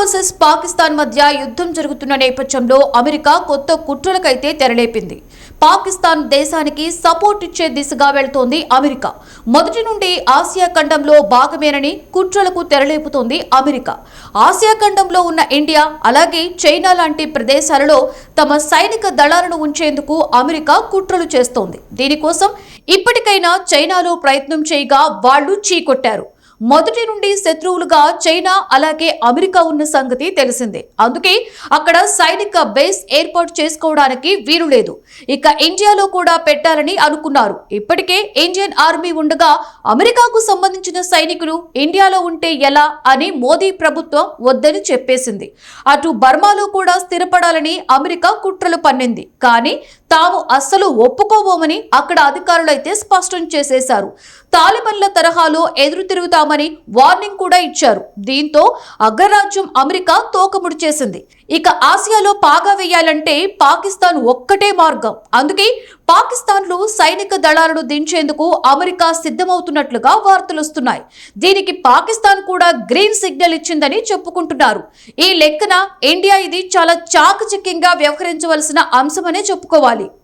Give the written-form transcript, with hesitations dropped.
Versus Pakistan మధ్య యుద్ధం జరుగుతున్న నేపథ్యంలో అమెరికా కొత్త కుట్రలకైతే తెరలేపింది. పాకిస్తాన్ దేశానికి సపోర్ట్ ఇచ్చే దిశగా వెళ్తోంది అమెరికా. మొదటి నుండి ఆసియా ఖండంలో భాగమేనని కుట్రలకు తెరలేపుతోంది అమెరికా. ఆసియా ఖండంలో ఉన్న ఇండియా అలాగే చైనా లాంటి ప్రదేశాలలో తమ సైనిక దళాలను ఉంచేందుకు అమెరికా కుట్రలు చేస్తోంది. దీనికోసం ఇప్పటికైనా చైనాలో ప్రయత్నం చేయగా వాళ్లు చీకొట్టారు. మొదటి నుండి శత్రువులుగా చైనా అలాగే అమెరికా ఉన్న సంగతి తెలిసిందే. అందుకే అక్కడ సైనిక బేస్ ఏర్పాటు చేసుకోవడానికి వీలు లేదు. ఇక ఇండియాలో కూడా పెట్టాలని అనుకున్నారు. ఇప్పటికే ఇండియన్ ఆర్మీ ఉండగా అమెరికాకు సంబంధించిన సైనికులు ఇండియాలో ఉంటే ఎలా అని మోదీ ప్రభుత్వం వద్దని చెప్పేసింది. అటు బర్మాలో కూడా స్థిరపడాలని అమెరికా కుట్రలు పన్నింది. కానీ తాము అస్సలు ఒప్పుకోబోమని అక్కడ అధికారులైతే స్పష్టం చేసేశారు. తాలిబన్ల తరహాలో ఎదురు తిరుగుతామని వార్నింగ్ కూడా ఇచ్చారు. దీంతో అగ్రరాజ్యం అమెరికా తోకముడి చేసింది. ఇక ఆసియాలో పాగా వేయాలంటే పాకిస్తాన్ ఒక్కటే మార్గం. అందుకే పాకిస్తాన్లో సైనిక దళాలను దించేందుకు అమెరికా సిద్ధమవుతున్నట్లుగా వార్తలు వస్తున్నాయి. దీనికి పాకిస్తాన్ కూడా గ్రీన్ సిగ్నల్ ఇచ్చిందని చెప్పుకుంటున్నారు. ఈ లెక్కన ఇండియా ఇది చాలా చాకచక్యంగా వ్యవహరించవలసిన అంశమనే చెప్పుకోవాలి.